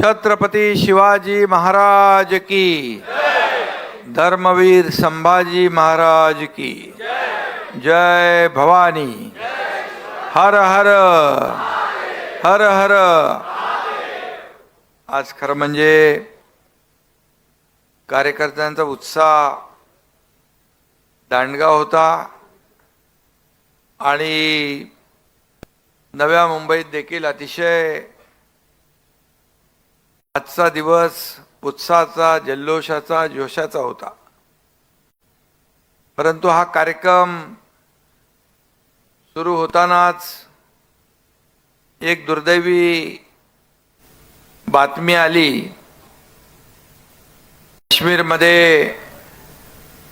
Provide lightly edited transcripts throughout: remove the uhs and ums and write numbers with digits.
छत्रपती शिवाजी महाराज की, धर्मवीर संभाजी महाराज की जय भवानी। हर हर हर हर। आज खरं म्हणजे कार्यकर्त्यांचा उत्साह दांडगा होता आणि नव्या मुंबईत देखील अतिशय आजचा दिवस उत्साहाचा, जल्लोषाचा, जोशाचा होता। परंतु हा कार्यक्रम सुरू होतानाच एक दुर्दैवी बातमी आली। काश्मीरमध्ये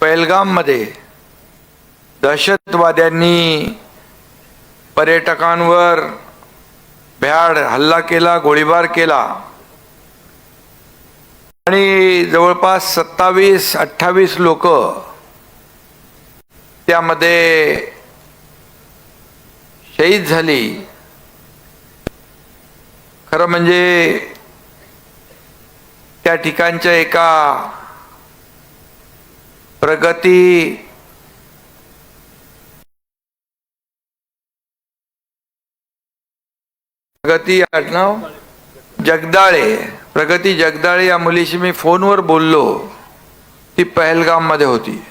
पहलगाममध्ये दहशतवाद्यांनी पर्यटकांवर भ्याड हल्ला केला, गोळीबार केला आणि जवळपास 27-28 लोक त्यामध्ये शहीद झाली। खरं म्हणजे त्या ठिकाणच्या एका प्रगती आडनाव प्रगती जगदाळे या मुलीशी मी फोनवर बोललो। ती पहलगाम मध्ये होती।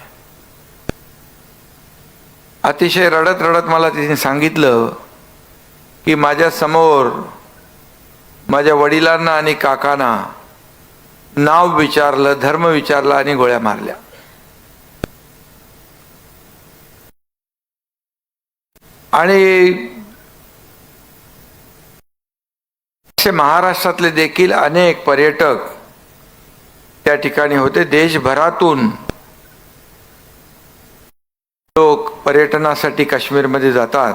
अतिशय रडत रडत मला तिने सांगितलं की माझ्या समोर माझ्या वडिलांना आणि काकांना नाव विचारलं, धर्म विचारला आणि गोळ्या मारल्या। आणि महाराष्ट्रातले देखील अनेक पर्यटक त्या ठिकाणी होते। देशभरातून लोक पर्यटनासाठी काश्मीरमध्ये जातात।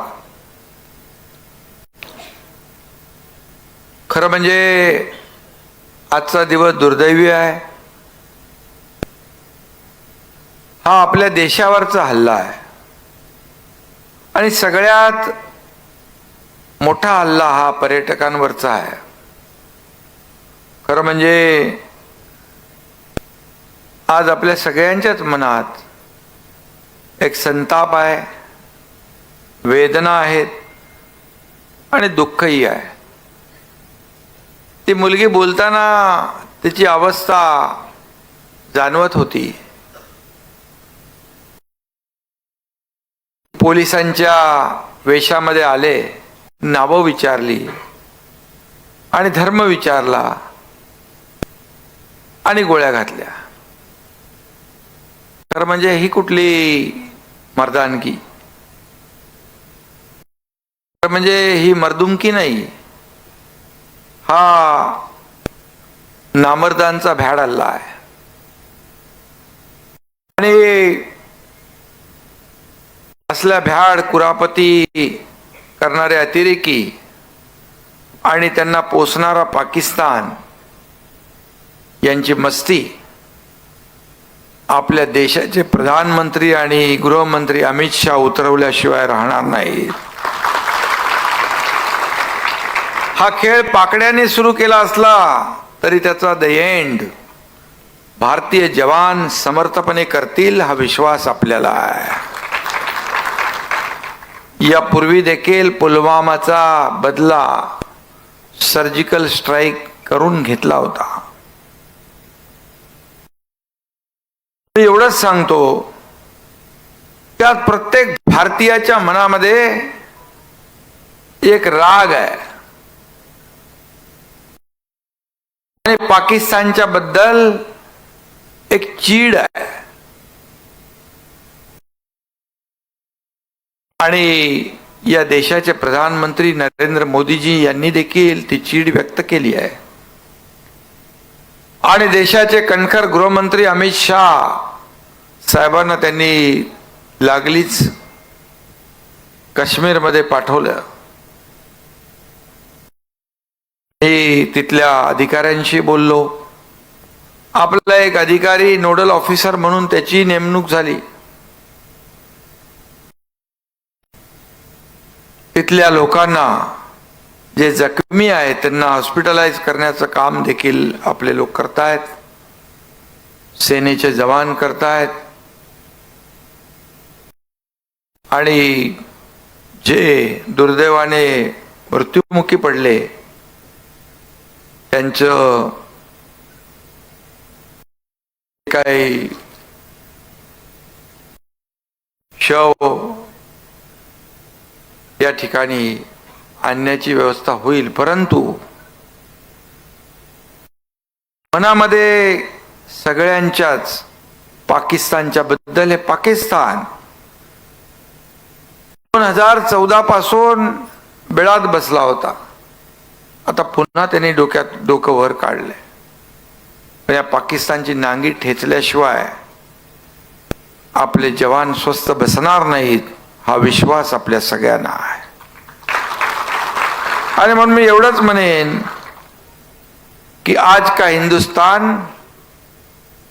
खरं म्हणजे आजचा दिवस दुर्दैवी आहे। हा आपल्या देशावरचा हल्ला आहे आणि सगळ्यात मोठा हल्ला हा पर्यटकांवरचा आहे। खरं म्हणजे आज आपल्या सगळ्यांच्याच मनात एक संताप आहे, वेदना आहेत आणि दुःखही आहे। ती मुलगी बोलताना तिची अवस्था जाणवत होती। पोलिसांच्या वेशामध्ये आले, नावं विचारली आणि धर्म विचारला आणि गोळ्या घातल्या। तर म्हणजे ही कुठली मर्दानगी? तर म्हणजे ही मर्दुमकी नाही, हा नामर्दांचा भ्याड हल्ला आहे। आणि असल्या भ्याड कुरापती करणारे अतिरेकी आणि त्यांना पोसणारा पाकिस्तान यांची मस्ती आपल्या देशाचे प्रधानमंत्री आणि गृहमंत्री अमित शाह उतरवल्याशिवाय राहणार नाहीत। हा खेळ पाकड्याने सुरू केला असला तरी त्याचा द एंड भारतीय जवान समर्थपणे करतील हा विश्वास आपल्याला आहे। यापूर्वी देखील पुलवामाचा बदला सर्जिकल स्ट्राइक करून घेतला होता। एवढंच सांगतो त्यात प्रत्येक भारतीयाच्या मनामध्ये एक राग आहे आणि पाकिस्तानच्या बद्दल एक चीड आहे। आणि या देशाचे प्रधानमंत्री नरेंद्र मोदीजी यांनी देखील ती चीड व्यक्त केली आहे। आणि देशाचे कणखर गृहमंत्री अमित शाह साहेबांना त्यांनी लागलीच काश्मीरमध्ये पाठवलं। मी तिथल्या अधिकाऱ्यांशी बोललो। आपला एक अधिकारी नोडल ऑफिसर म्हणून त्याची नेमणूक झाली। तिथल्या लोकांना जे जखमी आहेत त्यांना हॉस्पिटलाइज करण्याचं काम देखील आपले लोक करतायत, सेनेचे जवान करतायत. आणि जे दुर्दैवाने मृत्युमुखी पडले त्यांचं काही शव या ठिकाणी आणण्याची व्यवस्था होईल. परंतु मनामध्ये सगळ्यांच्याच पाकिस्तानच्या बद्दल, हे पाकिस्तान 2014 पासून बिळात बसला होता. आता पुन्हा त्यांनी डोकं वर काढले. पण या पाकिस्तानची नांगी ठेचल्याशिवाय आपले जवान स्वस्थ बसणार नाहीत, हा विश्वास आपल्या सगळ्यांना आहे. आणि म्हणून मी एवढंच म्हणेन कि आज का हिंदुस्तान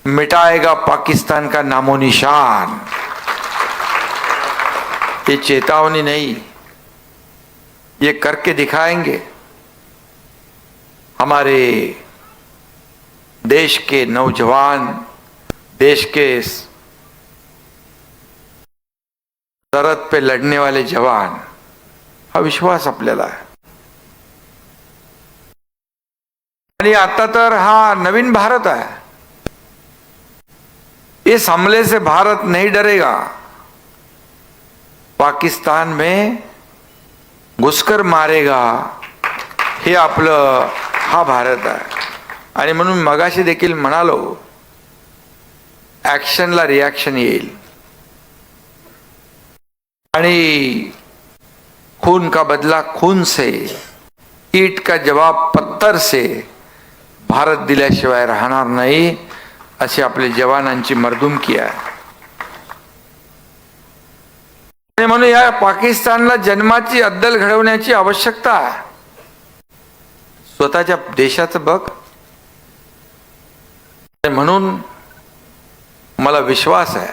मिटाएगा पाकिस्तान का नामो निशान. ये चेतावनी नहीं, ये करके दिखाएंगे. हमारे देश के नौजवान, देश के सरहद पे लड़ने वाले जवान, हा विश्वास आपल्याला आहे. आणि आता तर हा नवीन भारत है. इस हमले से भारत नहीं डरेगा. पाकिस्तान में घुसकर मारेगा, हे आपलं हा भारत आहे. आणि म्हणून मगाशी देखील म्हणालो, ऍक्शनला रिॲक्शन येईल. आणि खून का बदला खून से, ईट का जवाब पत्थर से भारत दिल्याशिवाय राहणार नाही, अशी आपल्या जवानांची मर्दुमकी आहे. आणि म्हणून या पाकिस्तानला जन्माची अद्दल घडवण्याची आवश्यकता आहे. स्वतःच्या देशाचं बघ. म्हणून मला विश्वास आहे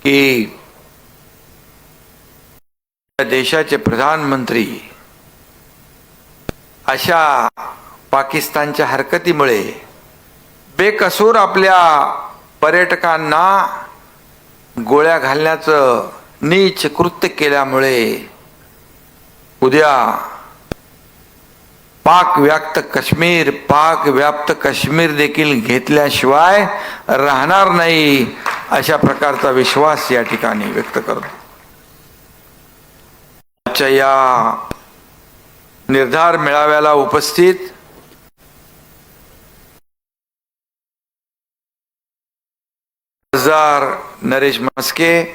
की देशाचे प्रधानमंत्री अशा पाकिस्तानच्या हरकतीमुळे, बेकसूर आपल्या पर्यटकांना गोळ्या घालण्याचं नीच कृत्य केल्यामुळे उद्या पाक व्याप्त काश्मीर देखील घेतल्याशिवाय राहणार नाही, अशा प्रकारचा विश्वास या ठिकाणी व्यक्त करतो. आजच्या या निर्धार मेळाव्याला उपस्थित खासदार नरेश म्हस्के,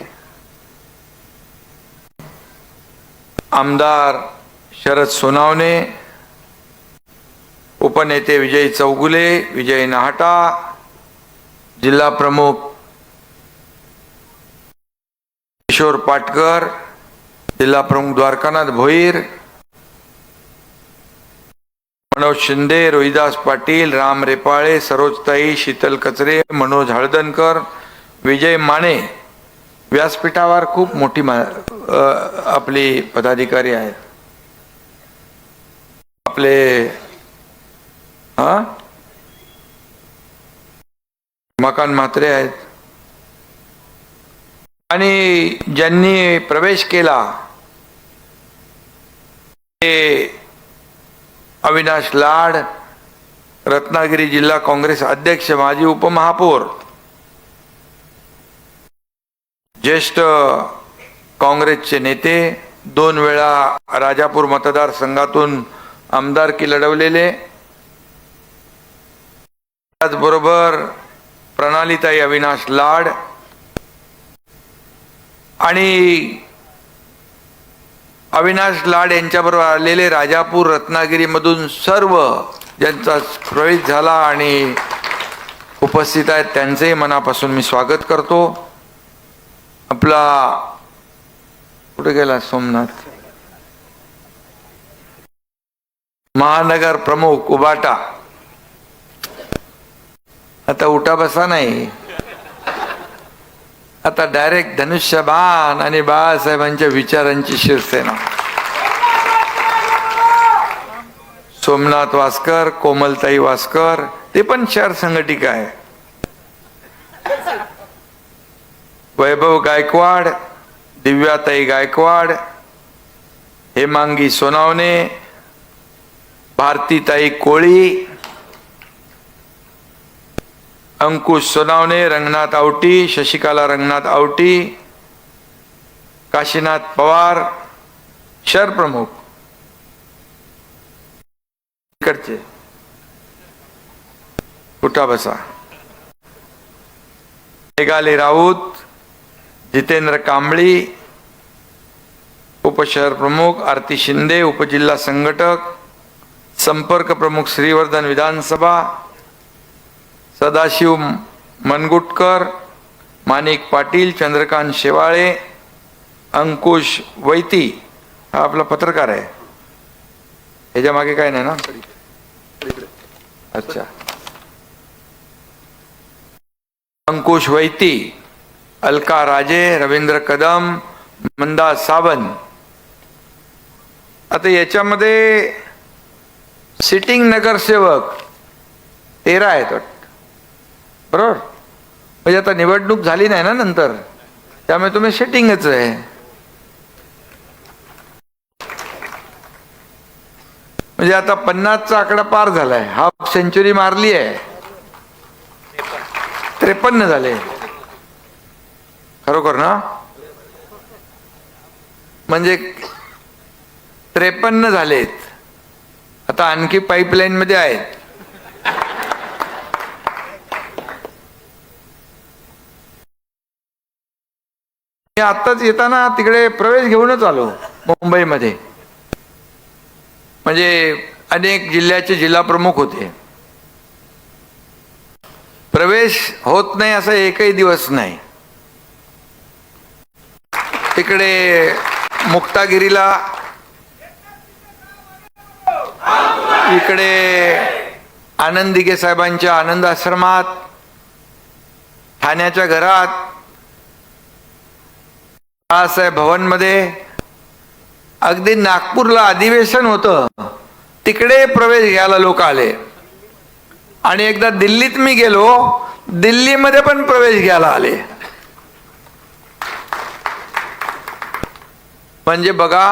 आमदार शरद सोनावणे, उपनेते विजय चौगुले, विजय नाहटा, जिल्हा प्रमुख किशोर पाटकर, जिल्हा प्रमुख द्वारकानाथ भोईर, मनोज शिंदे, रोहिदास पाटील, राम रेपाळे, सरोजताई, शीतल कचरे, मनोज हळदणकर, विजय माने. व्यासपीठावर खूप मोठी आपली पदाधिकारी आहेत. आपले मकान म्हात्रे आहेत. आणि ज्यांनी प्रवेश केला ते अविनाश लाड, रत्नागिरी जिल्हा काँग्रेस अध्यक्ष, माजी उपमहापौर, ज्येष्ठ काँग्रेसचे नेते, 2 वेळा राजापूर मतदारसंघातून आमदारकी लढवलेले, त्याचबरोबर प्रणालीताई अविनाश लाड आणि अविनाश लाड यांच्याबरोबर आलेले राजापूर रत्नागिरी मधून सर्व ज्यांचा प्रवेश झाला आणि उपस्थित आहेत त्यांचे मनापासून मी स्वागत करतो. आपला कुठे गेला सोमनाथ, महानगर प्रमुख उबाटा, आता उठा बसा नाही, आता डायरेक्ट धनुष्यबाण आणि बाळासाहेबांच्या विचारांची शिवसेना. सोमनाथ वासकर, कोमलताई वासकर, ते पण शहर संघटिका आहे. वैभव गायकवाड, दिव्याताई गायकवाड, हेमांगी सोनावणे, भारतीताई कोळी, अंकुश सोनावणे, रंगनाथ आवटी, शशिकाला रंगनाथ आवटी, काशीनाथ पवार, शहर प्रमुख इकडचे. उठा बसा. मेघाली राऊत, जितेंद्र कांबळी, उपशहर प्रमुख आरती शिंदे, उपजिल्हा संघटक, संपर्क प्रमुख श्रीवर्धन विधानसभा, सदाशिव मनगुटकर, माणिक पाटील, चंद्रकांत शेवाळे, अंकुश वैती, हा आपला पत्रकार आहे. ह्याच्या मागे काय नाही ना? अच्छा. अंकुश वैती, अलका राजे, रवींद्र कदम, मंदा सावंत. आता याच्यामध्ये सिटिंग नगरसेवक 13 आहेत बरोबर. म्हणजे आता निवडणूक झाली नाही ना नंतर, त्यामुळे तुम्ही सिटिंगच आहे. म्हणजे आता 50चा आकडा पार झालाय, हाफ सेंचुरी मारली आहे. 53 झाले खरोखर ना. म्हणजे 53 झालेत. आता आणखी पाईपलाईन मध्ये आहेत. मी आत्ताच येताना तिकडे प्रवेश घेऊनच आलो मुंबईमध्ये. म्हणजे अनेक जिल्ह्याचे जिल्हा प्रमुख होते. प्रवेश होत नाही असा एकही दिवस नाही. तिकडे मुक्तागिरीला, इकडे आनंद दिघे साहेबांच्या आनंद आश्रमात, ठाण्याच्या घरात, बाळासाहेब भवन मध्ये, अगदी नागपूरला अधिवेशन होतं तिकडे प्रवेश घ्यायला लोक आले. आणि एकदा दिल्लीत मी गेलो, दिल्लीमध्ये पण प्रवेश घ्यायला आले. म्हणजे बघा,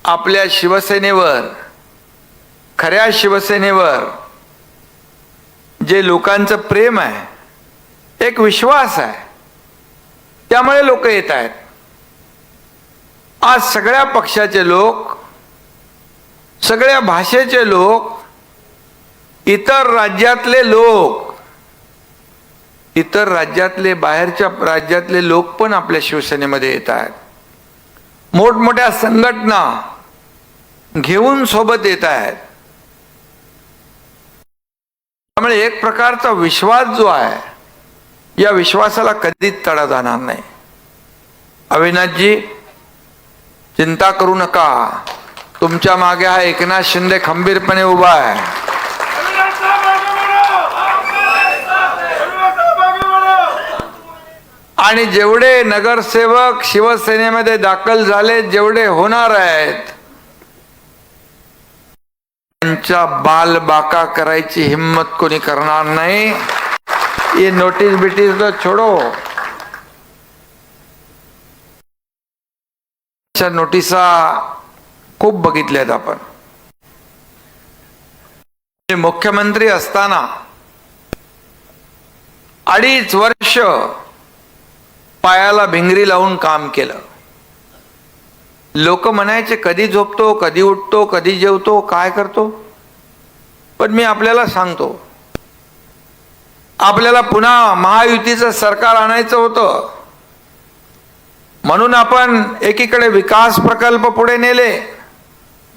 आपल्या शिवसेनेवर, खऱ्या शिवसेनेवर जे लोकांचं प्रेम आहे, एक विश्वास आहे, त्यामुळे लोक येत आहेत. आज सगळ्या पक्षाचे लोक, सगळ्या भाषेचे लोक, इतर राज्यातले लोक, इतर राज्यातले, बाहेरच्या राज्यातले लोक पण आपल्या शिवसेनेमध्ये येत आहेत. मोठमोठ्या संघटना घेऊन सोबत येत आहेत. त्यामुळे एक प्रकारचा विश्वास जो आहे, या विश्वासाला कधीच तडा जाणार नाही. अविनाशजी, चिंता करू नका, तुमच्या मागे हा एकनाथ शिंदे खंबीरपणे उभा आहे. आणि जेवढे नगरसेवक शिवसेनेमध्ये दाखल झाले, जेवढे होणार आहेत, त्यांच्या बालबाका करायची हिम्मत कोणी करणार नाही. ये नोटीस बिटीस तो छोडो. अशा नोटिसा खूप बघितल्यात आपण. मुख्यमंत्री असताना 2.5 वर्ष पायाला भिंगरी लावून काम केलं. लोक म्हणायचे कधी झोपतो, कधी उठतो, कधी जेवतो, काय करतो. पण मी आपल्याला सांगतो, आपल्याला पुन्हा महायुतीचं सरकार आणायचं होतं. म्हणून आपण एकीकडे विकास प्रकल्प पुढे नेले,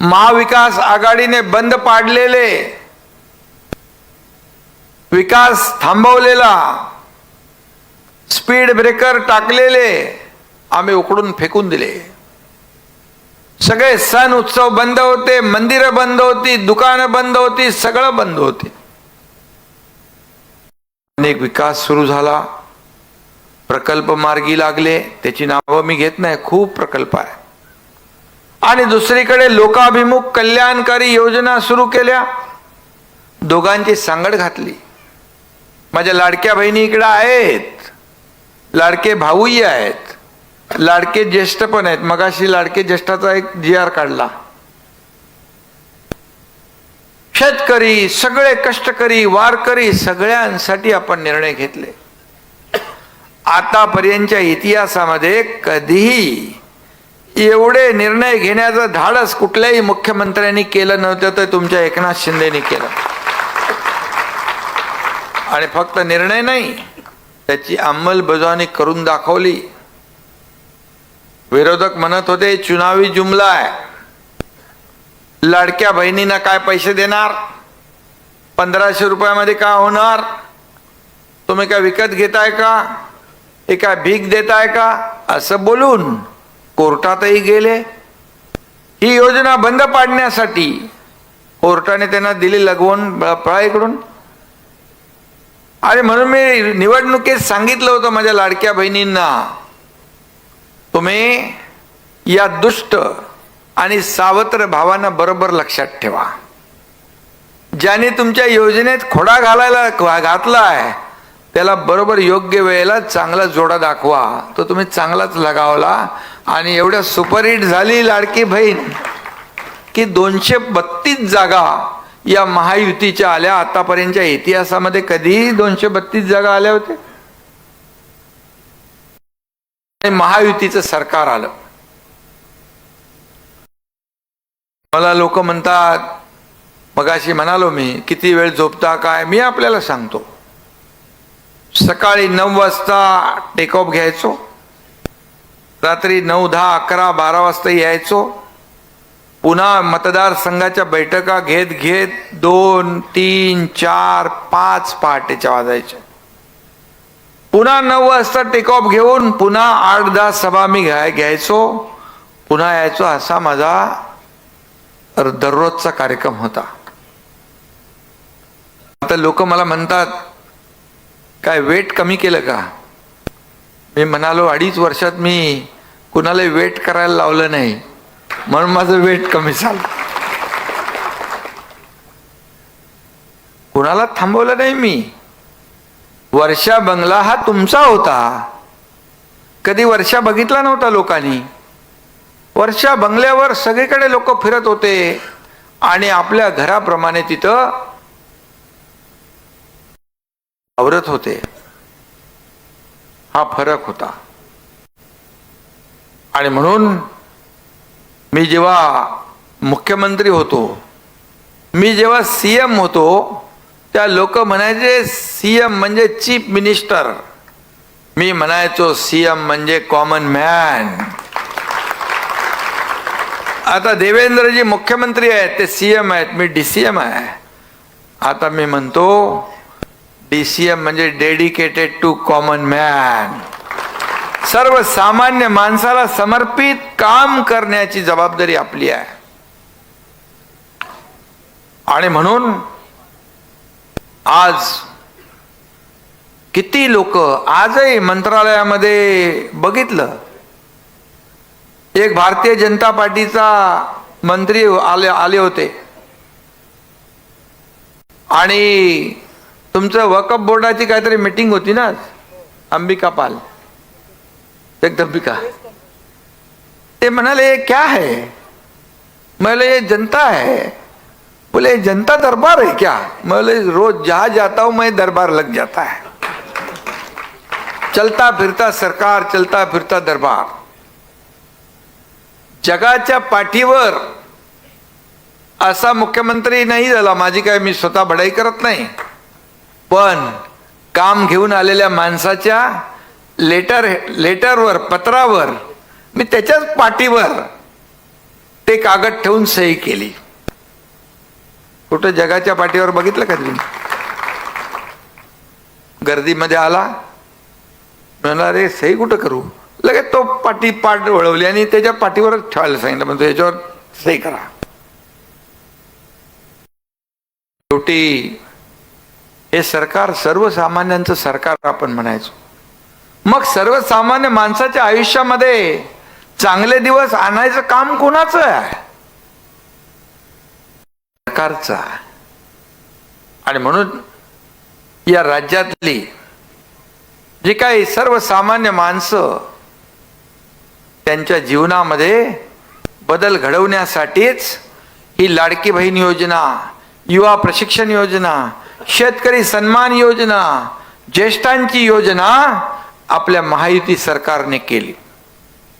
महाविकास आघाडीने बंद पाडलेले विकास थांबवलेला, स्पीड ब्रेकर टाकलेले आम्ही उकडून फेकून दिले. सगळे सण उत्सव बंद होते, मंदिरं बंद होती, दुकानं बंद होती, सगळं बंद होते. अनेक विकास सुरू झाला, प्रकल्प मार्गी लागले. त्याची नावं मी घेत नाही, खूप प्रकल्प आहे. आणि दुसरीकडे लोकाभिमुख कल्याणकारी योजना सुरू केल्या, दोघांची सांगड घातली. माझ्या लाडक्या बहिणी इकडे आहेत, लाडके भाऊही आहेत, लाडके ज्येष्ठ पण आहेत. मगाशी लाडके ज्येष्ठाचा एक GR काढला. शेतकरी, सगळे कष्टकरी, वारकरी सगळ्यांसाठी आपण निर्णय घेतले. आतापर्यंतच्या इतिहासामध्ये कधीही एवढे निर्णय घेण्याचं धाडस कुठल्याही मुख्यमंत्र्यांनी केलं नव्हतं, तर तुमच्या एकनाथ शिंदेनी केलं. आणि फक्त निर्णय नाही, त्याची अंमलबजावणी करून दाखवली. विरोधक म्हणत होते चुनावी जुमला आहे, लाडक्या बहिणींना काय पैसे देणार, 1500 रुपयामध्ये काय होणार, तुम्ही काय विकत घेताय का, हे काय भीक देताय का, असं बोलून कोर्टातही गेले. ही योजना बंद पाडण्यासाठी कोर्टाने त्यांना दिली लगवून पळाईकडून. आणि म्हणून मी निवडणुकीत सांगितलं होतं माझ्या लाडक्या बहिणींना, तुम्ही या दुष्ट आणि सावत्र भावांना बरोबर लक्षात ठेवा. ज्याने तुमच्या योजनेत खोडा घातलाय त्याला बरोबर योग्य वेळेला चांगला जोडा दाखवा. तो तुम्ही चांगलाच लगावला आणि एवढ्या सुपरहिट झाली लाडकी बहीण की 232 जागा या महायुतीच्या आल्या. आतापर्यंतच्या इतिहासामध्ये कधीही 232 जागा आल्या होत्या. महायुतीचं सरकार आलं. मला लोक म्हणतात, मगाशी म्हणालो मी, किती वेळ झोपता काय, मी आपल्याला सांगतो. सकाळी 9 वाजता टेक ऑफ घ्यायचो, रात्री 9, 10, 11, 12 वाजता यायचो, पुन्हा मतदारसंघाच्या बैठका घेत घेत 2, 3, 4, 5 पहाटेच्या वाजायच्या. पुन्हा 9 वाजता टेक ऑफ घेऊन पुन्हा 8-10 सभा मी घ्यायचो, पुन्हा यायचो. असा माझा दररोजचा कार्यक्रम होता. आता लोक मला म्हणतात काय वेट कमी केलं का. मी म्हणालो 2.5 वर्षात मी कुणाला वेट करायला लावलं नाही, म्हणून माझं वेट कमी झालं. कुणाला थांबवलं नाही मी. वर्षा बंगला हा तुमचा होता, कधी वर्षा बघितला नव्हता लोकांनी. वर्षा बंगल्यावर सगळीकडे लोक फिरत होते आणि आपल्या घराप्रमाणे तिथं आवरत होते. हा फरक होता. आणि म्हणून मी जेव्हा मुख्यमंत्री होतो, मी जेव्हा CM होतो, त्या लोक म्हणायचे CM म्हणजे चीफ मिनिस्टर, मी म्हणायचो CM म्हणजे कॉमन मॅन. आता देवेंद्रजी मुख्यमंत्री आहेत, ते CM आहेत, मी DCM आहे. आता मी म्हणतो DCM म्हणजे डेडिकेटेड टू कॉमन मॅन. सर्वसामान्य माणसाला समर्पित काम करण्याची जबाबदारी आपली आहे. आणि म्हणून आज किती लोक, आजही मंत्रालयामध्ये बघितलं, एक भारतीय जनता पार्टीचा मंत्री आले होते आणि तुमचं वकफ बोर्डाची काहीतरी मीटिंग होती ना, अंबिका पाल, जगदंबिका, ते म्हणाले क्या है, बोले ये जनता है. बोले जनता दरबार है क्या. बोले रोज जहां जाता हूं मैं दरबार लग जाता है. चलता फिरता सरकार, चलता फिरता दरबार. जगाच्या पाठीवर असा मुख्यमंत्री नाही झाला. माझी काय, मी स्वतः बढाई करत नाही, पण काम घेऊन आलेल्या माणसाच्या लेटरवर, पत्रावर मी त्याच्याच पाठीवर ते कागद ठेवून सही केली. कुठं जगाच्या पाठीवर बघितलं का तुम्ही. गर्दीमध्ये आला, म्हणला रे सही कुठं करू, लगेच तो पाठ वळवली आणि त्याच्या पाठीवर ठेवायला सांगितलं, म्हणजे याच्यावर सही करा. शेवटी हे सरकार सर्वसामान्यांचं सरकार आपण म्हणायचो. मग सर्वसामान्य माणसाच्या आयुष्यामध्ये चांगले दिवस आणायचं काम कोणाचं आहे? सरकारचं आहे. आणि म्हणून या राज्यातली जे काही सर्वसामान्य माणसं त्यांच्या जीवनामध्ये बदल घडवण्यासाठीच ही लाडकी बहीण योजना, युवा प्रशिक्षण योजना, शेतकरी सन्मान योजना, ज्येष्ठांची योजना आपल्या महायुती सरकारने केली.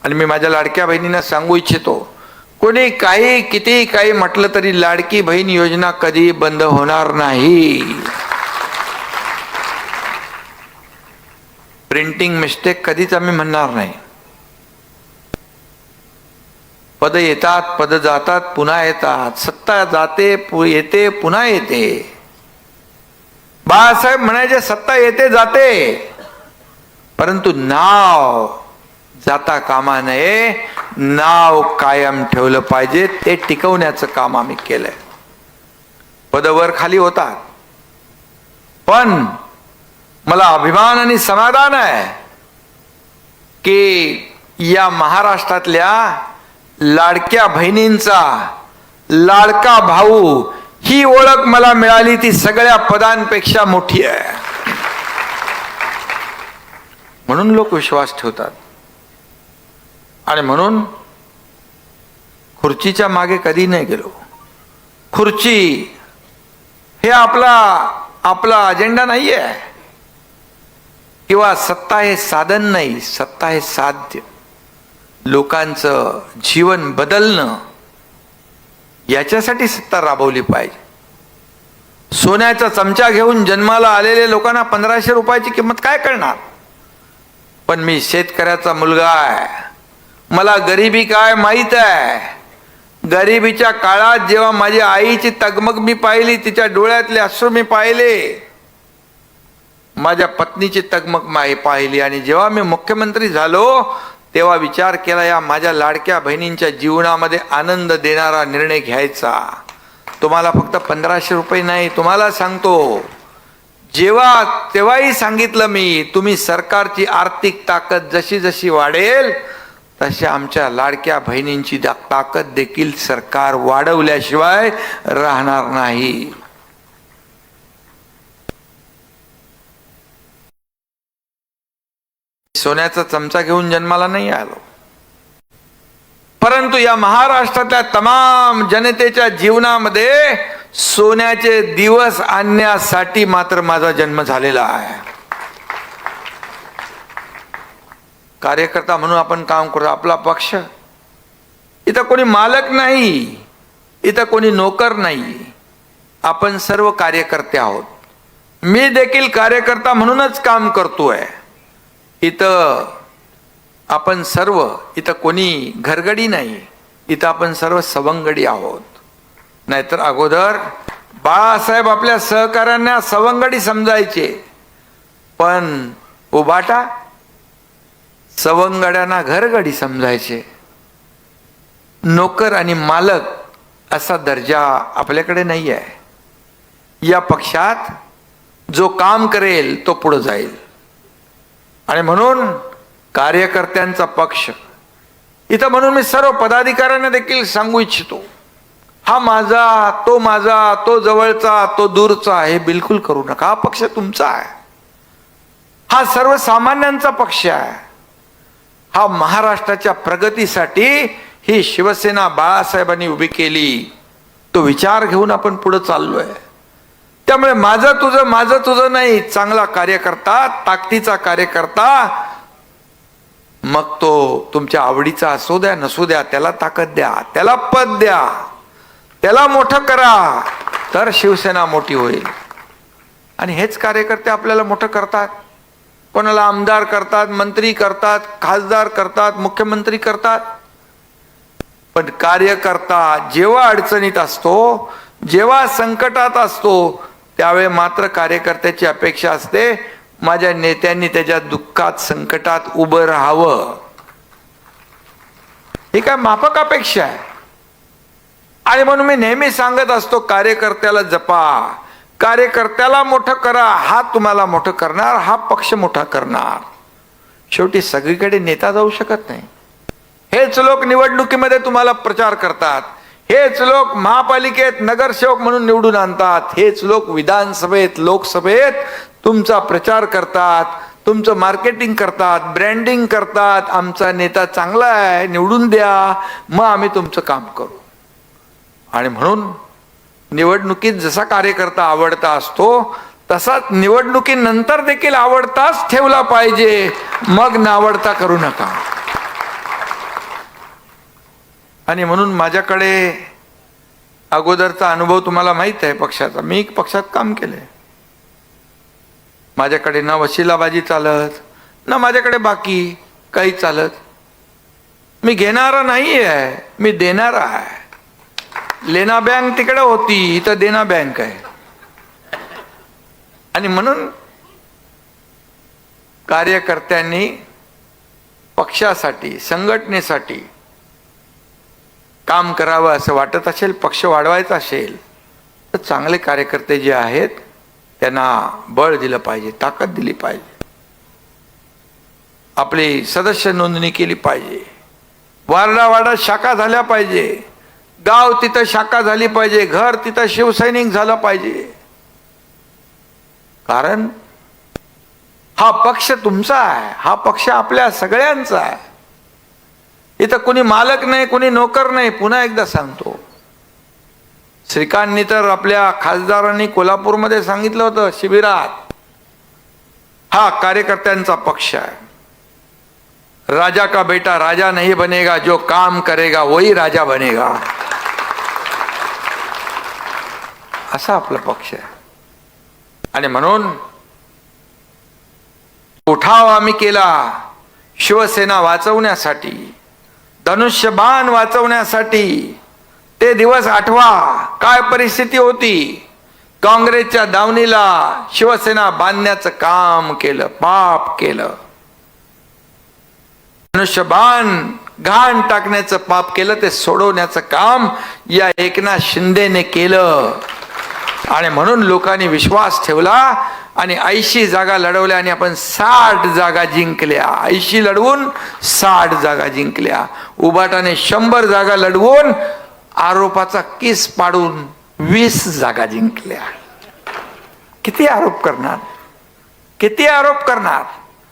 आणि मी माझ्या लाडक्या बहिणींना सांगू इच्छितो, कोणी काही किती काही म्हटलं तरी लाडकी बहीण योजना कधी बंद होणार नाही. प्रिंटिंग मिस्टेक कधीच आम्ही म्हणणार नाही. पद येतात, पद जातात, पुन्हा येतात. सत्ता जाते, येते, पुन्हा येते. बाळासाहेब म्हणायचे सत्ता येते जाते, परंतु नाव जाता कामा नये. नाव कायम ठेवलं पाहिजे. ते टिकवण्याचं काम आम्ही केलंय. पद वर खाली होतात, पण मला अभिमान आणि समाधान आहे की या महाराष्ट्रातल्या लाडक्या बहिणींचा लाडका भाऊ ही ओळख मला मिळाली, ती सगळ्या पदांपेक्षा मोठी आहे. म्हणून लोक विश्वास ठेवतात. आणि म्हणून खुर्चीच्या मागे कधी नाही गेलो. खुर्ची हे आपला अजेंडा नाही आहे, किंवा सत्ता हे साधन नाही, सत्ता हे साध्य. लोकांचं जीवन बदलणं याच्यासाठी सत्ता राबवली पाहिजे. सोन्याचा चमचा घेऊन जन्माला आलेल्या लोकांना 1500 रुपयाची किंमत काय करणार? पण मी शेतकऱ्याचा मुलगा आहे, मला गरिबी काय माहित आहे. गरिबीच्या काळात जेव्हा माझ्या आईची तगमग मी पाहिली, तिच्या डोळ्यातले अश्रू मी पाहिले, माझ्या पत्नीची तगमग पाहिली, आणि जेव्हा मी मुख्यमंत्री झालो तेव्हा विचार केला, या माझ्या लाडक्या बहिणींच्या जीवनामध्ये आनंद देणारा निर्णय घ्यायचा. तुम्हाला फक्त 1500 रुपये नाही, तुम्हाला सांगतो, तेव्हाही सांगितलं मी, तुम्ही सरकारची आर्थिक ताकद जशी जशी वाढेल तशी आमच्या लाडक्या बहिणींची ताकद देखील सरकार वाढवल्याशिवाय राहणार नाही. सोन्याचा चमचा घेऊन जन्माला नाही आलो, परंतु या महाराष्ट्रातल्या तमाम जनतेच्या जीवनामध्ये सोन्याचे दिवस आणण्यासाठी मात्र माझा जन्म झालेला आहे. कार्यकर्ता म्हणून आपण काम करतो. आपला पक्ष, इथं कोणी मालक नाही, इथं कोणी नोकर नाही, आपण सर्व कार्यकर्ते आहोत. मी देखील कार्यकर्ता म्हणूनच काम करतोय. इथं आपण सर्व, इथं कोणी घरगडी नाही, इथं आपण सर्व सवंगडी आहोत. नाहीतर अगोदर बाळासाहेब आपल्या सहकाऱ्यांना सवंगडी समजायचे, पण उभाटा सवंगड्यांना घरगडी समजायचे. नोकर आणि मालक असा दर्जा आपल्याकडे नाही आहे. या पक्षात जो काम करेल तो पुढे जाईल. आणि म्हणून कार्यकर्त्यांचा पक्ष इथं, म्हणून मी सर्व पदाधिकाऱ्यांना देखील सांगू इच्छितो, हा माझा, तो जवळचा, तो दूरचा, हे बिलकुल करू नका. हा पक्ष तुमचा आहे, हा सर्वसामान्यांचा पक्ष आहे. हा महाराष्ट्राच्या प्रगतीसाठी ही शिवसेना बाळासाहेबांनी उभी केली. तो विचार घेऊन आपण पुढे चाललोय. त्यामुळे माझं तुझं नाही, चांगला कार्यकर्ता, ताकदीचा कार्यकर्ता, मग तो तुमच्या आवडीचा असू द्या नसू द्या, त्याला ताकद द्या, त्याला पद द्या, त्याला मोठं करा, तर शिवसेना मोठी होईल. आणि हेच कार्यकर्ते आपल्याला मोठं करतात. कोणाला आमदार करतात, मंत्री करतात, खासदार करतात, मुख्यमंत्री करतात. पण कार्यकर्ता जेव्हा अडचणीत असतो, जेव्हा संकटात असतो, त्यावेळी मात्र कार्यकर्त्याची अपेक्षा असते, माझ्या नेत्यांनी त्याच्या दुःखात संकटात उभं राहावं. ही काय माफक अपेक्षा आहे. आणि म्हणून मी नेहमी सांगत असतो, कार्यकर्त्याला जपा, कार्यकर्त्याला मोठं करा. हा तुम्हाला मोठं करणार, हा पक्ष मोठा करणार. शेवटी सगळीकडे नेता जाऊ शकत नाही. हेच लोक निवडणुकीमध्ये तुम्हाला प्रचार करतात, हेच लोक महापालिकेत नगरसेवक म्हणून निवडून आणतात, हेच लोक विधानसभेत लोकसभेत तुमचा प्रचार करतात, तुमचं मार्केटिंग करतात, ब्रँडिंग करतात. आमचा नेता चांगला आहे, निवडून द्या, मग आम्ही तुमचं काम करू. आणि म्हणून निवडणुकीत जसा कार्यकर्ता आवडता असतो तसाच निवडणुकीनंतर देखील आवडताच ठेवला पाहिजे, मग नावडता करू नका. आणि म्हणून माझ्याकडे अगोदरचा अनुभव तुम्हाला माहित आहे पक्षाचा. मी पक्षात काम केलंय. माझ्याकडे ना वशिलाबाजी चालत, ना माझ्याकडे बाकी काही चालत. मी घेणारा नाही आहे, मी देणारा आहे. लेना बँक तिकडे होती, इथं देना बँक आहे. आणि म्हणून कार्यकर्त्यांनी पक्षासाठी, संघटनेसाठी काम करावं असं वाटत असेल, पक्ष वाढवायचा असेल तर चांगले कार्यकर्ते जे आहेत त्यांना बळ दिलं पाहिजे, ताकद दिली पाहिजे. आपली सदस्य नोंदणी केली पाहिजे, वार्डावार्डात शाखा झाल्या पाहिजे, गाव तिथं शाखा झाली पाहिजे, घर तिथं शिवसैनिक झालं पाहिजे. कारण हा पक्ष तुमचा आहे, हा पक्ष आपल्या सगळ्यांचा आहे. इथं कोणी मालक नाही, कोणी नोकर नाही. पुन्हा एकदा सांगतो, श्रीकांतनी तर आपल्या खासदारांनी कोल्हापूरमध्ये सांगितलं होतं शिबिरात, हा कार्यकर्त्यांचा पक्ष आहे. राजा का बेटा राजा नहीं बनेगा, जो काम करेगा वही राजा बनेगा. असा आपला पक्ष आहे. आणि म्हणून उठाव आम्ही केला शिवसेना वाचवण्यासाठी, धनुष्यबाण वाचवण्यासाठी. ते दिवस आठवा, काय परिस्थिती होती. काँग्रेसच्या दावणीला शिवसेना बांधण्याचं काम केलं, पाप केलं. धनुष्यबाण घाण टाकण्याचं पाप केलं, ते सोडवण्याचं काम या एकनाथ शिंदेने केलं. आणि म्हणून लोकांनी विश्वास ठेवला आणि 80 जागा लढवल्या आणि आपण 60 जागा जिंकल्या. 80 लढवून 60 जागा जिंकल्या. उबाटाने 100 जागा लढवून आरोपाचा केस पाडून 20 जागा जिंकल्या. किती आरोप करणार, किती आरोप करणार.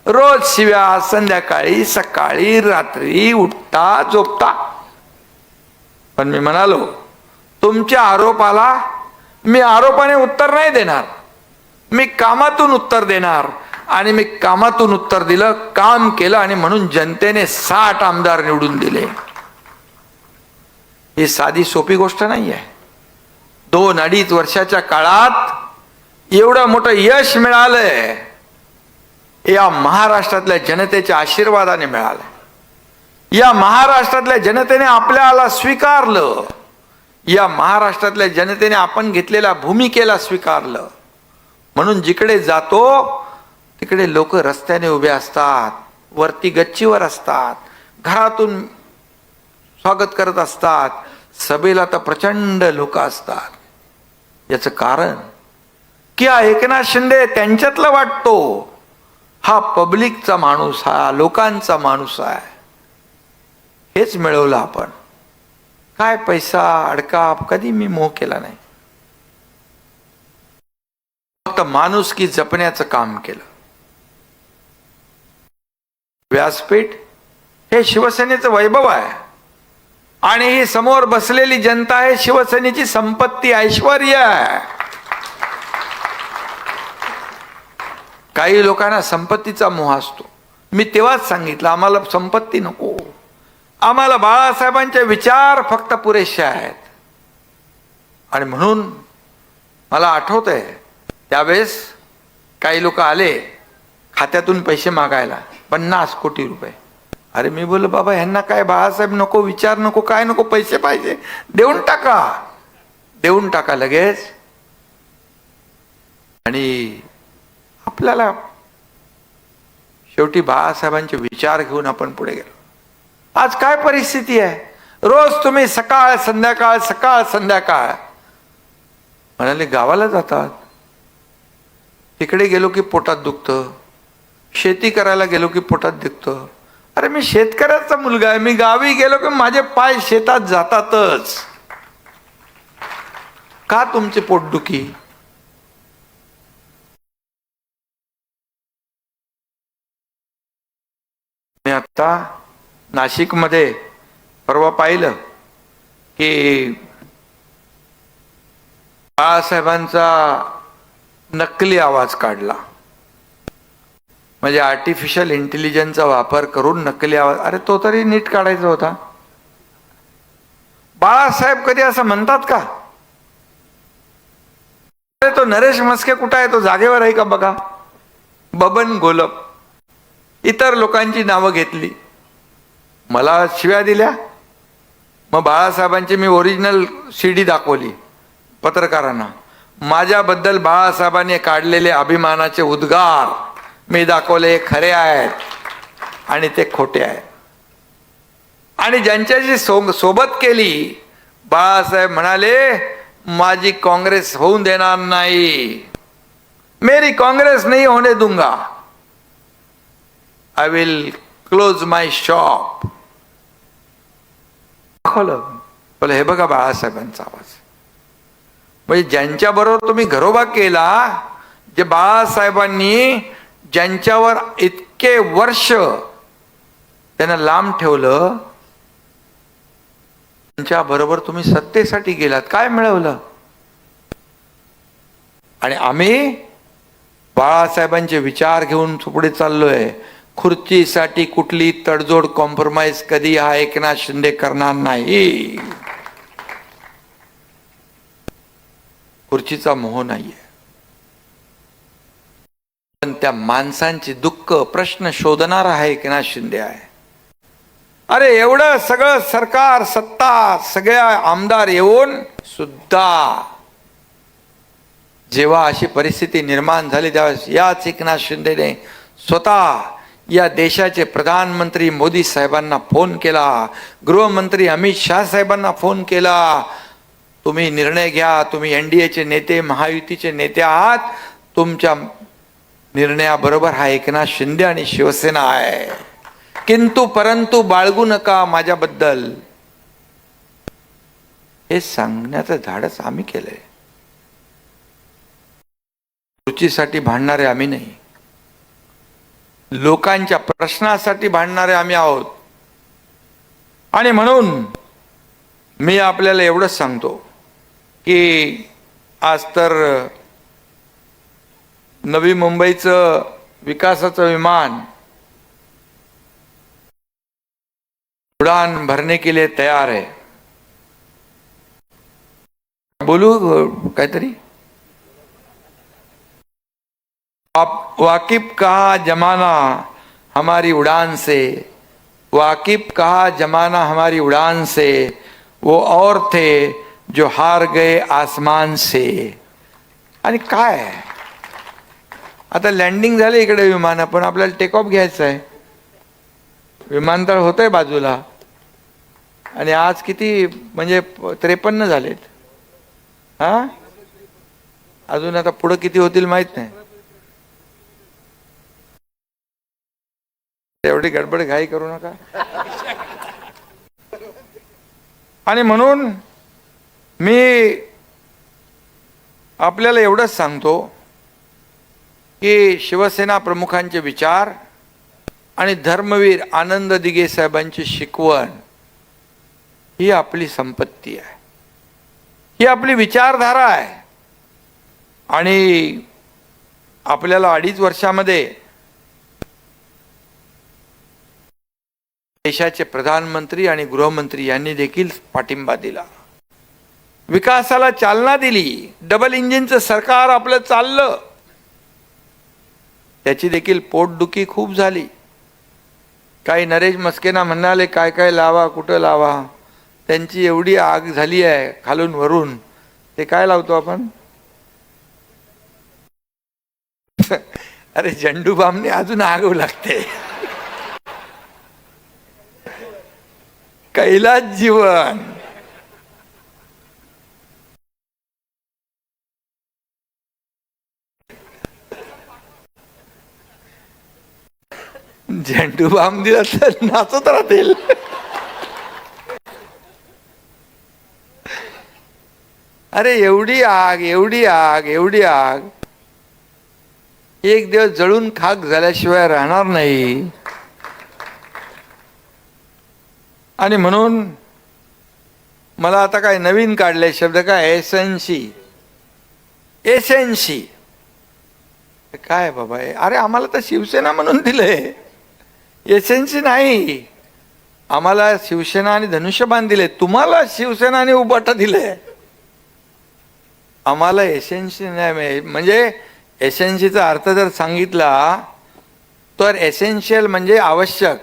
रोज शिव्या, संध्याकाळी, सकाळी, रात्री, उठता झोपता. पण मी म्हणालो, तुमच्या आरोपाला मी आरोपाने उत्तर नाही देणार, मी कामातून उत्तर देणार. आणि मी कामातून उत्तर दिलं, काम केलं. आणि म्हणून जनतेने 60 आमदार निवडून दिले. ही साधी सोपी गोष्ट नाही आहे. 2-2.5 वर्षाच्या काळात एवढं मोठं यश मिळालंय, या महाराष्ट्रातल्या जनतेच्या आशीर्वादाने मिळालं. या महाराष्ट्रातल्या जनतेने आपल्याला स्वीकारलं. या महाराष्ट्रातल्या जनतेने आपण घेतलेल्या भूमिकेला स्वीकारलं. म्हणून जिकडे जातो तिकडे लोक रस्त्याने उभे असतात, वरती गच्चीवर असतात, घरातून स्वागत करत असतात, सभेला तर प्रचंड लोक असतात. याचं कारण की हा एकनाथ शिंदे त्यांच्यातला वाटतो. हा पब्लिकचा माणूस, हा लोकांचा माणूस आहे. हेच मिळवलं आपण. काय पैसा अडका कधी मी मोह केला नाही. फक्त माणुसकी जपण्याचं काम केलं. व्यासपीठ हे शिवसेनेचं वैभव आहे आणि ही समोर बसलेली जनता आहे शिवसेनेची संपत्ती, ऐश्वर्य आहे. काही लोकांना संपत्तीचा मोह असतो. मी तेव्हाच सांगितलं, आम्हाला संपत्ती नको, आम्हाला बाळासाहेबांचे विचार फक्त पुरेसे आहेत. आणि म्हणून मला आठवतंय त्यावेळेस काही लोक आले खात्यातून पैसे मागायला, 50 कोटी रुपये. अरे मी बोललो, बाबा ह्यांना काय बाळासाहेब नको, विचार नको, काय नको, पैसे पाहिजे, देऊन टाका, देऊन टाका लगेच. आणि आपल्याला शेवटी बाळासाहेबांचे विचार घेऊन आपण पुढे गेलो. आज काय परिस्थिती आहे. रोज तुम्ही सकाळ संध्याकाळ, सकाळ संध्याकाळ म्हणाले गावाला जातात. तिकडे गेलो की पोटात दुखतं, शेती करायला गेलो की पोटात दुखतं, अरे मी शेतकऱ्याचा मुलगा आहे, मी गावी गेलो की माझे पाय शेतात जातातच. का तुमची पोटदुखी? मी आता नाशिकमध्ये परवा पाहिलं की बाळासाहेबांचा नकली आवाज काढला, म्हणजे आर्टिफिशियल इंटेलिजन्सचा वापर करून नकली आवाज. अरे तो तरी नीट काढायचा होता. बाळासाहेब कधी असं म्हणतात का? अरे तो नरेश म्हस्के कुठं आहे? तो जागेवर आहे का बघा. बबन गोलप इतर लोकांची नावं घेतली, मला शिव्या दिल्या. मग बाळासाहेबांची मी ओरिजिनल CD दाखवली पत्रकारांना. माझ्याबद्दल बाळासाहेबांनी काढलेले अभिमानाचे उद्गार मी दाखवले, खरे आहेत आणि ते खोटे आहेत. आणि ज्यांच्याशी सोबत केली, बाळासाहेब म्हणाले माझी काँग्रेस होऊन देणार नाही, मेरी काँग्रेस नहीं होने दूंगा, I will close my shop. दाखवलं. हे बघा बाळासाहेबांचा आवाज. म्हणजे ज्यांच्या बरोबर तुम्ही घरोबा केला, जे बाळासाहेबांनी ज्यांच्यावर इतके वर्ष त्यांना लांब ठेवलं, त्यांच्या बरोबर तुम्ही सत्तेसाठी गेलात, काय मिळवलं? आणि आम्ही बाळासाहेबांचे विचार घेऊन पुढे चाललोय. खुर्चीसाठी कुठली तडजोड, कॉम्प्रोमाइज कधी हा एकनाथ शिंदे करणार नाही. खुर्चीचा मोह नाहीये, पण त्या माणसांची दुःख, प्रश्न शोधणार आहे एकनाथ शिंदे आहे. अरे एवढं सगळं सरकार, सत्ता, सगळ्या आमदार येऊन सुद्धा जेव्हा अशी परिस्थिती निर्माण झाली, तेव्हा याच एकनाथ शिंदेने स्वतः या देशाचे प्रधानमंत्री मोदी साहेबांना फोन केला, गृहमंत्री अमित शाह साहेबांना फोन केला. तुम्ही निर्णय घ्या, तुम्ही NDAचे नेते, महायुतीचे नेते आहात, तुमच्या निर्णयाबरोबर हा एकनाथ शिंदे आणि शिवसेना आहे, किंतु परंतु बाळगू नका माझ्याबद्दल. हे सांगण्याचं धाडस आम्ही केलंय. खुर्चीसाठी भांडणारे आम्ही नाही, लोकांच्या प्रश्नासाठी भांडणारे आम्ही आहोत. आणि म्हणून मी आपल्याला एवढंच सांगतो की आज तर नवी मुंबईचं विकासाचं विमान उड़ान भरने के लिए तैयार है. बोलू काहीतरी? आप वाकिफ कहा जमाना हमारी उड़ान से, वाकिफ कहा जमाना हमारी उड़ान से, वो और थे जो हार गए आसमान से. आणि काय आता लँडिंग झाले इकडे विमान, पण आपल्याला टेक ऑफ घ्यायचं आहे. विमानतळ होतंय बाजूला, आणि आज किती म्हणजे 53 झालेत. हा, अजून आता पुढे किती होतील माहित नाही. एवढी गडबड घाई करू नका. आणि म्हणून मी आपल्याला एवढंच सांगतो की शिवसेना प्रमुखांचे विचार आणि धर्मवीर आनंद दिघे साहेबांची शिकवण ही आपली संपत्ती आहे, ही आपली विचारधारा आहे. आणि आपल्याला 2.5 वर्षामध्ये देशाचे प्रधानमंत्री आणि गृहमंत्री यांनी देखील पाठिंबा दिला, विकासाला चालना दिली. डबल इंजिनचं सरकार आपलं चाललं, त्याची देखील पोटदुखी खूप झाली. काही नरेश म्हस्केंना म्हणाले काय काय लावा, कुठं लावा, त्यांची एवढी आग झाली आहे खालून वरून, ते काय लावतो आपण? अरे झंडू बामने अजून आगू लागते. कैलास जीवन. झेंडू बाम दिला तर नाचत राहतील. अरे एवढी आग, एवढी आग, एवढी आग, एक दिवस जळून खाक झाल्याशिवाय राहणार नाही. आणि म्हणून मला आता काय नवीन काढले शब्द, काय एसएनसी. एसएनसी काय बाबा? अरे आम्हाला तर शिवसेना म्हणून दिलंय, एसएनसी नाही. आम्हाला शिवसेना आणि धनुष्यबाण दिले, तुम्हाला शिवसेना आणि उबाटा दिलंय, आम्हाला एसएनसी नाही. म्हणजे एसएनसीचा अर्थ जर सांगितला तर एसेन्शियल म्हणजे आवश्यक,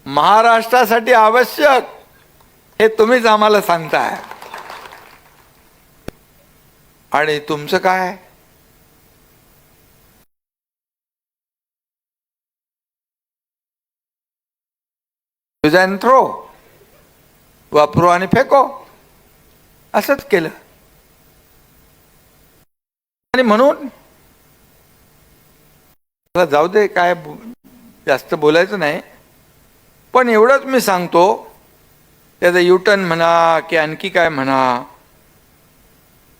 महाराष्ट्रासाठी आवश्यक, हे तुम्हीच आम्हाला सांगताय. आणि तुमचं काय? यूज अँड थ्रो, वापरू आणि फेको, असंच केलं. आणि म्हणून जाऊ दे, काय जास्त बोलायचं नाही. पण एवढंच मी सांगतो, त्याचं युटर्न म्हणा की आणखी काय म्हणा,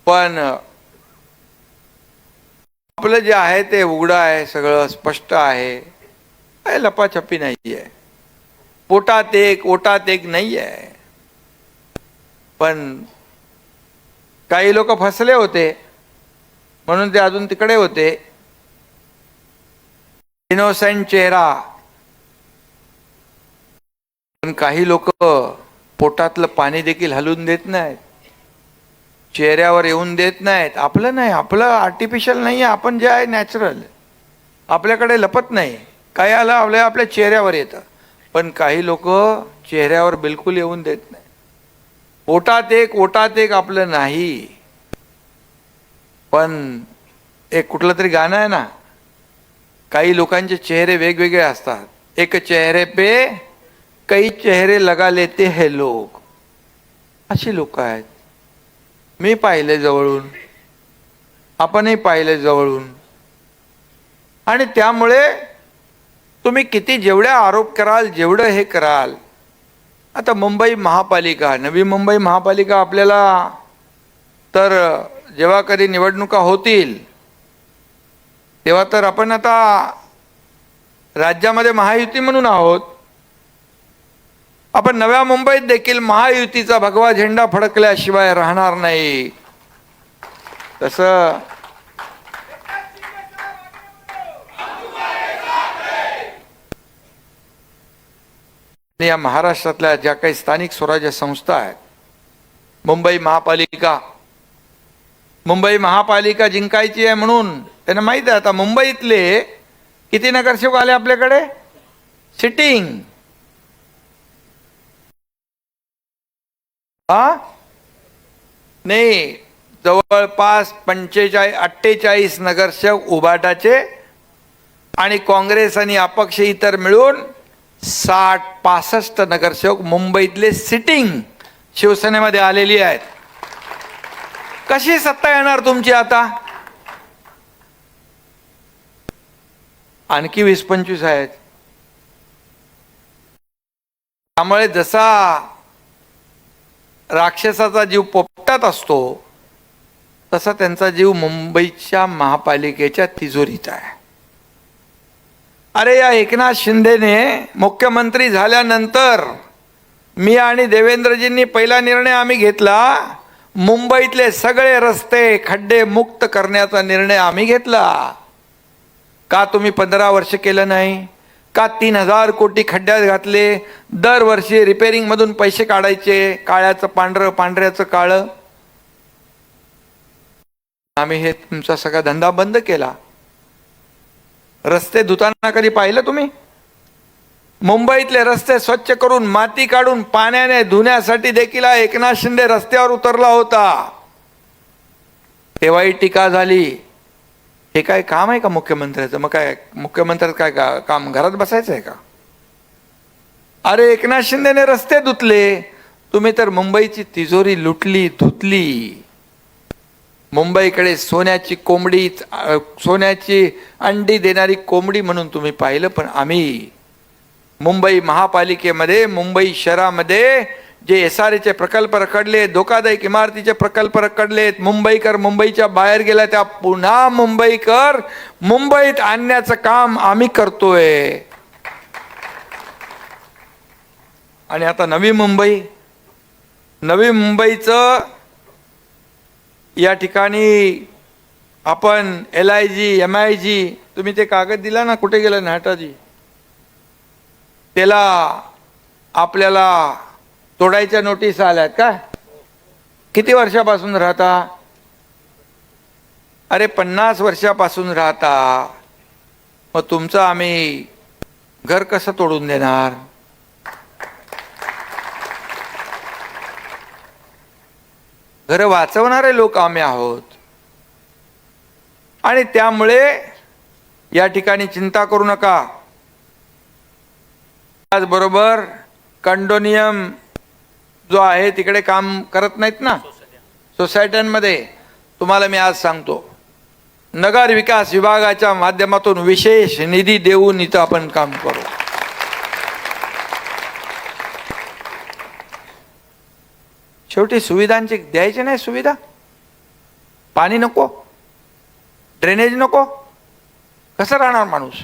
पण आपलं जे आहे ते उघडं आहे, सगळं स्पष्ट आहे, काय लपाछपी नाही आहे. पोटात एक ओटात एक नाही आहे. पण काही लोक फसले होते म्हणून ते अजून तिकडे होते. इनोसेंट चेहरा. पण काही लोक पोटातलं पाणी देखील हलवून देत नाहीत, चेहऱ्यावर येऊन देत नाहीत. आपलं नाही, आपलं आर्टिफिशियल नाही आहे, आपण जे आहे नॅचरल, आपल्याकडे लपत नाही. काही आलं आपल्या चेहऱ्यावर येतं, पण काही लोक चेहऱ्यावर बिलकुल येऊन देत नाही. पोटात एक ओटात एक आपलं नाही. पण एक कुठलं तरी गाणं आहे ना, काही लोकांचे चेहरे वेगवेगळे असतात. एक चेहरे पे कई चेहरे लगा लेते हैं लोग, अशी लोक आहेत. मी पाहिले जवळून, आपणही पाहिले जवळून. आणि त्यामुळे तुम्ही किती जेवढ्या आरोप कराल, जेवढं हे कराल. आता मुंबई महापालिका, नवी मुंबई महापालिका आपल्याला तर जेव्हा कधी निवडणुका होतील तेव्हा तर आपण आता राज्यामध्ये महायुती म्हणून आहोत. आपण नव्या मुंबईत देखील महायुतीचा भगवा झेंडा फडकल्याशिवाय राहणार नाही. तसं या महाराष्ट्रातल्या ज्या काही स्थानिक स्वराज्य संस्था आहेत, मुंबई महापालिका जिंकायची आहे म्हणून त्यांना माहित आहे. आता मुंबईतले किती नगरसेवक आले आपल्याकडे सिटिंग? नाही, जवळपास 48 नगरसेवक उबाटाचे आणि काँग्रेस आणि अपक्ष इतर मिळून 65 नगरसेवक मुंबईतले सिटिंग शिवसेनेमध्ये आलेली आहेत. कशी सत्ता येणार तुमची आता? आणखी 20-25 आहेत. त्यामुळे जसा राक्षसाचा जीव पोपटात असतो तसा त्यांचा जीव मुंबईच्या महापालिकेच्या तिजोरीत आहे. अरे या एकनाथ शिंदेने मुख्यमंत्री झाल्यानंतर मी आणि देवेंद्रजींनी पहिला निर्णय आम्ही घेतला, मुंबईतले सगळे रस्ते खड्डे मुक्त करण्याचा निर्णय आम्ही घेतला. का तुम्ही 15 वर्ष केलं नाही? का 3000 कोटी खड्ड्यात घातले? दरवर्षी रिपेरिंग मधून पैसे काढायचे, काळ्याचं पांढरं, पांढऱ्याचं काळं. आम्ही हे तुमचा सगळा धंदा बंद केला. रस्ते धुताना कधी पाहिलं तुम्ही? मुंबईतले रस्ते स्वच्छ करून माती काढून पाण्याने धुण्यासाठी देखील एकनाथ शिंदे रस्त्यावर उतरला होता. तेव्हाही टीका झाली. हे काय काम आहे का मुख्यमंत्र्याचं? मग काय मुख्यमंत्र्याचं काय काम घरात बसायचं आहे का? अरे एकनाथ शिंदेने रस्ते धुतले, तुम्ही तर मुंबईची तिजोरी लुटली, धुतली. मुंबईकडे सोन्याची कोंबडी, सोन्याची अंडी देणारी कोंबडी म्हणून तुम्ही पाहिलं. पण आम्ही मुंबई महापालिकेमध्ये, मुंबई शहरामध्ये जे SRA प्रकल्प रखडले, धोकादायक इमारतीचे प्रकल्प रखडलेत, मुंबईकर मुंबईच्या बाहेर गेला, त्या पुन्हा मुंबईकर मुंबईत आणण्याचं काम आम्ही करतोय. आणि आता नवी मुंबईचं या ठिकाणी आपण LIG MIG, तुम्ही ते कागद दिला ना, कुठे गेला नाटाजी, त्याला आपल्याला तोडायच्या नोटीस आल्यात का? किती वर्षापासून राहता? अरे 50 वर्षापासून राहता, मग तुमचं आम्ही घर कसं तोडून देणार? घर वाचवणारे लोक आम्ही आहोत. आणि त्यामुळे या ठिकाणी चिंता करू नका. त्याचबरोबर कंडोनियम जो आहे तिकडे काम करत नाहीत ना सोसायट्यांमध्ये, तुम्हाला मी आज सांगतो, नगर विकास विभागाच्या माध्यमातून विशेष निधी देऊन इथं आपण काम करू. शेवटी सुविधांची द्यायची नाही सुविधा, पाणी नको, ड्रेनेज नको, कसं राहणार माणूस?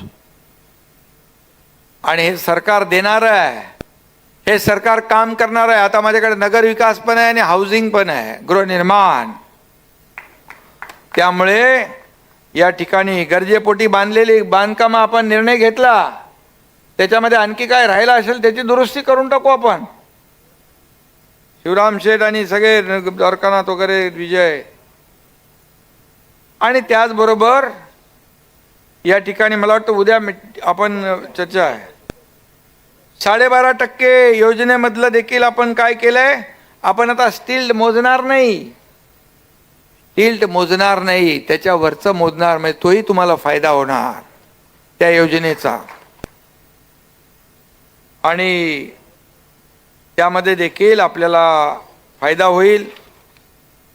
आणि हे सरकार देणार आहे, हे सरकार काम करणार आहे. आता माझ्याकडे नगर विकास पण आहे आणि हाऊसिंग पण आहे, गृहनिर्माण. त्यामुळे या ठिकाणी गरजेपोटी बांधलेली बांधकामं आपण निर्णय घेतला, त्याच्यामध्ये आणखी काय राहिला असेल त्याची दुरुस्ती करून टाकू आपण. शिवराम शेठ आणि सगळे द्वारकानाथ वगैरे विजय. आणि त्याचबरोबर या ठिकाणी मला वाटतं उद्या आपण चर्चा आहे, 12.5% योजनेमधलं देखील आपण काय केलंय, आपण आता स्टिल्ट मोजणार नाही, त्याच्यावरचं मोजणार, म्हणजे तोही तुम्हाला फायदा होणार त्या योजनेचा. आणि त्यामध्ये देखील आपल्याला फायदा होईल.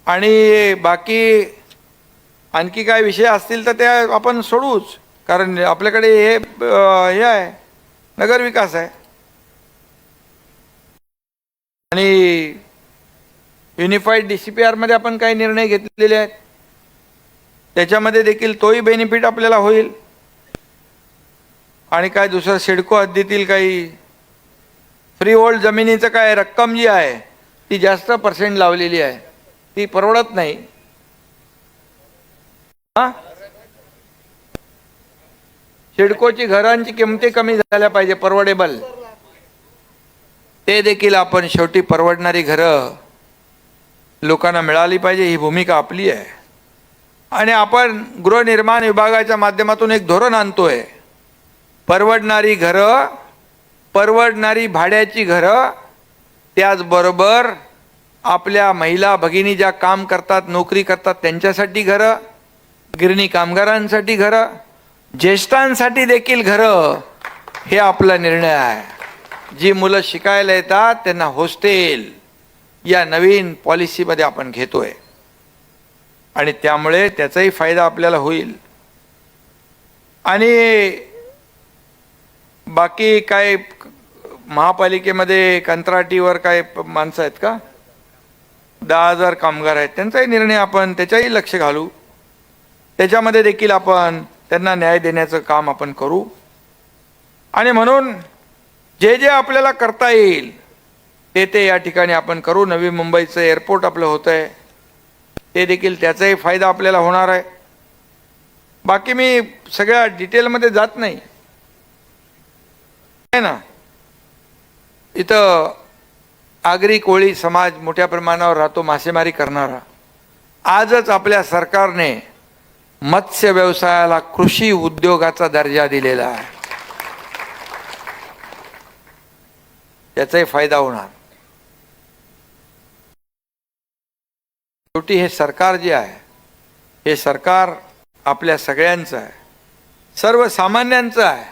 आणि बाकी आणखी काय विषय असतील तर त्या आपण सोडूच, कारण आपल्याकडे हे आहे, नगर विकास आहे. आणि युनिफाईड DCPR मध्ये आपण काही निर्णय घेतलेले आहेत, त्याच्यामध्ये देखील तोही बेनिफिट आपल्याला होईल. आणि काय दुसरं सिडको हद्दीतील काही फ्री होल्ड जमिनीचं काय रक्कम जी आहे ती जास्त % लावलेली आहे, ती परवडत नाही. सिडकोची घरांची किमती कमी झाल्या पाहिजे, परवडेबल. ते देखील आपण शेवटी परवडणारी घरं लोकांना मिळाली पाहिजे, ही भूमिका आपली आहे. आणि आपण गृहनिर्माण विभागाच्या माध्यमातून एक धोरण आणतोय, परवडणारी घरं, परवडणारी भाड्याची घरं, त्याचबरोबर आपल्या महिला भगिनी ज्या काम करतात, नोकरी करतात त्यांच्यासाठी घरं, गिरणी कामगारांसाठी घरं, ज्येष्ठांसाठी देखील घरं, हे आपला निर्णय आहे. जी मुलं शिकायला येतात त्यांना हॉस्टेल या नवीन पॉलिसीमध्ये आपण घेतोय. आणि त्यामुळे त्याचाही फायदा आपल्याला होईल. आणि बाकी काय महापालिकेमध्ये कंत्राटीवर काय माणसं आहेत का, 10,000 कामगार आहेत, त्यांचाही निर्णय आपण त्याच्याही लक्ष घालू, त्याच्यामध्ये देखील आपण त्यांना न्याय देण्याचं काम आपण करू. आणि म्हणून जे जे आपल्याला करता येईल ते या ठिकाणी आपण करू. नवी मुंबईचं एअरपोर्ट आपलं होतं आहे, ते देखील त्याचाही फायदा आपल्याला होणार आहे. बाकी मी सगळ्या डिटेलमध्ये जात नाही आहे ना. इथं आगरी कोळी समाज मोठ्या प्रमाणावर राहतो, मासेमारी करणारा. आजच आपल्या सरकारने मत्स्य व्यवसायाला कृषी उद्योगाचा दर्जा दिलेला आहे, त्याचाही फायदा होणार. शेवटी हे सरकार जे आहे, हे सरकार आपल्या सगळ्यांचं आहे, सर्वसामान्यांचं आहे.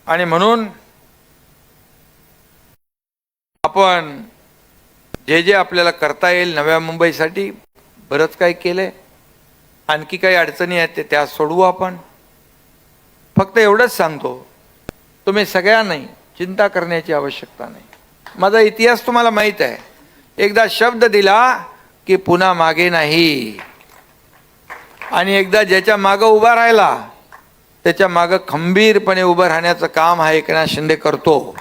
आणि म्हणून आपण जे जे आपल्याला करता येईल नव्या मुंबईसाठी बरंच काही केलंय. आणखी काही अडचणी आहेत ते त्या सोडवू आपण. फक्त एवढंच सांगतो, तुम्ही सगळ्यांनी चिंता करण्याची आवश्यकता नाही. माझा इतिहास तुम्हाला माहीत आहे. एकदा शब्द दिला की पुन्हा मागे नाही, आणि एकदा ज्याच्या मागं उभा राहिला त्याच्या मागं खंबीरपणे उभं राहण्याचं काम हा एकनाथ शिंदे करतो.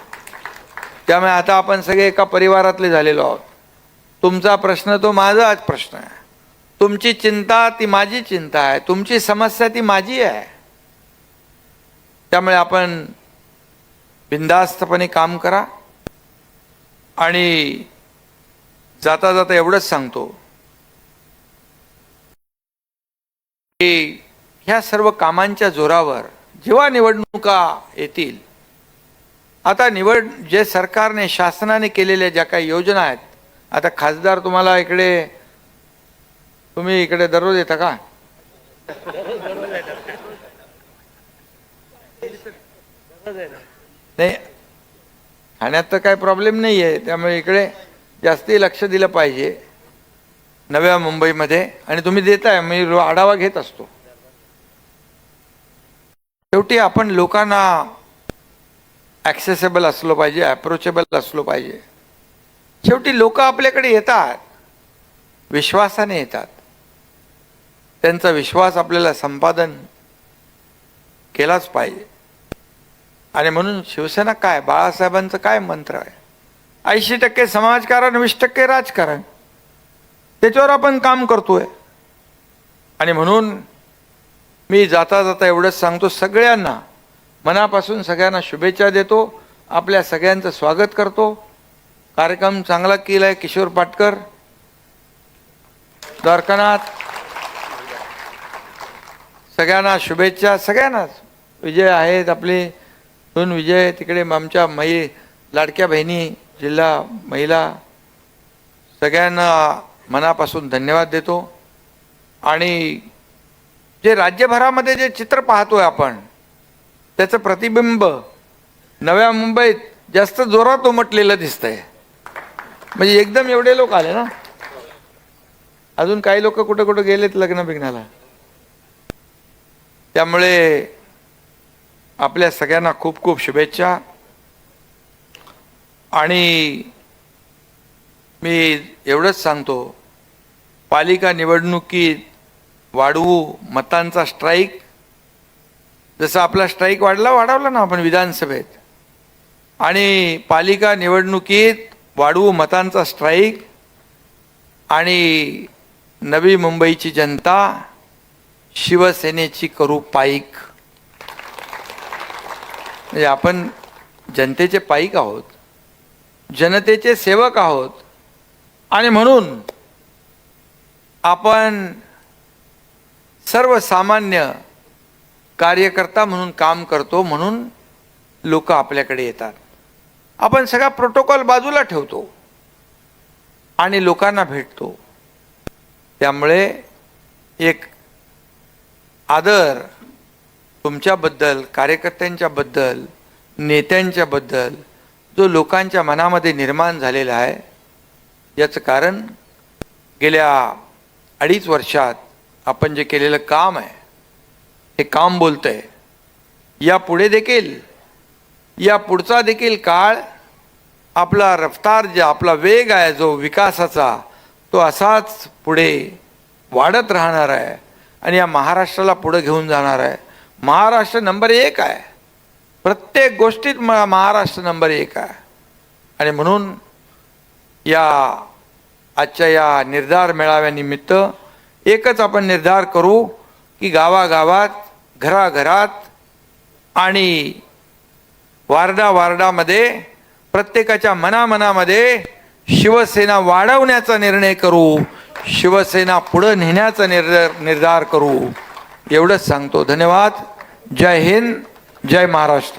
त्यामुळे आता आपण सगळे एका परिवारातले झालेलो आहोत. तुमचा प्रश्न तो माझाच प्रश्न आहे, तुमची चिंता ती माझी चिंता आहे, तुमची समस्या ती माझी आहे. त्यामुळे आपण बिनधास्तपणे काम करा. आणि जाता जाता एवढंच सांगतो की ह्या सर्व कामांच्या जोरावर जेव्हा निवडणुका येतील, आता जे सरकारने शासनाने केलेल्या ज्या काही योजना आहेत, आता खासदार तुम्हाला इकडे, तुम्ही इकडे दररोज येता का? नाही, ठाण्यात तर काही प्रॉब्लेम नाही आहे, त्यामुळे इकडे जास्ती लक्ष दिलं पाहिजे नव्या मुंबईमध्ये. आणि तुम्ही देताय, मी आढावा घेत असतो. शेवटी आपण लोकांना ॲक्सेसेबल असलो पाहिजे, अप्रोचेबल असलो पाहिजे. शेवटी लोक आपल्याकडे येतात, विश्वासाने येतात. त्यांचा विश्वास आपल्याला संपादन केलाच पाहिजे. आणि म्हणून शिवसेना काय, बाळासाहेबांचं काय मंत्र आहे, 80% समाजकारण, 20% राजकारण, त्याच्यावर आपण काम करतोय. आणि म्हणून मी जाता जाता एवढंच सांगतो, सगळ्यांना मनापासून सगळ्यांना शुभेच्छा देतो, आपल्या सगळ्यांचं स्वागत करतो. कार्यक्रम चांगला केलाय किशोर पाटकर, द्वारकानाथ, सगळ्यांना शुभेच्छा. सगळ्यांनाच विजय आहेत, आपले 2 विजय तिकडे, आमच्या लाडक्या बहिणी, जिल्हा महिला, सगळ्यांना मनापासून धन्यवाद देतो. आणि जे राज्यभरामध्ये जे चित्र पाहतोय आपण, त्याचं प्रतिबिंब नव्या मुंबईत जास्त जोरात उमटलेलं दिसतंय. म्हणजे एकदम एवढे लोक आले ना, अजून काही लोक कुठे कुठे गेलेत लग्न बिग्नाला. त्यामुळे आपल्या सगळ्यांना खूप खूप शुभेच्छा. आणि मी एवढंच सांगतो, पालिका निवडणुकीत वाढवू मतांचा स्ट्राईक. जसं आपला स्ट्राईक वाढवला ना आपण विधानसभेत, आणि पालिका निवडणुकीत वाढवू मतांचा स्ट्राईक. आणि नवी मुंबईची जनता शिवसेनेची करू पाईक. म्हणजे आपण जनतेचे पाईक आहोत, जनतेचे सेवक आहोत. आणि म्हणून आपण सर्वसामान्य कार्यकर्ता म्हणून काम करतो, म्हणून लोक आपल्याकडे येतात. आपण सगळा प्रोटोकॉल बाजूला ठेवतो आणि लोकांना भेटतो. त्यामुळे एक आदर तुमच्याबद्दल, कार्यकर्त्यांच्याबद्दल, नेत्यांच्याबद्दल जो लोकांच्या मनामध्ये निर्माण झालेला आहे, याचं कारण गेल्या 2.5 वर्षात आपण जे केलेलं काम आहे, हे काम बोलतंय. यापुढे देखील, या पुढचा देखील काळ आपला रफ्तार, जे आपला वेग आहे जो विकासाचा, तो असाच पुढे वाढत राहणार आहे आणि या महाराष्ट्राला पुढे घेऊन जाणार आहे. महाराष्ट्र नंबर 1 आहे, प्रत्येक गोष्टीत महाराष्ट्र नंबर 1 आहे. आणि म्हणून या आजच्या या निर्धार मेळाव्यानिमित्त एकच आपण निर्धार करू की गावागावात, घराघरात आणि वार्डामध्ये प्रत्येकाच्या मनामध्ये शिवसेना वाढवण्याचा निर्णय करू, शिवसेना पुढे नेण्याचा निर्धार करू. एवढंच सांगतो. धन्यवाद. जय हिंद, जय महाराष्ट्र.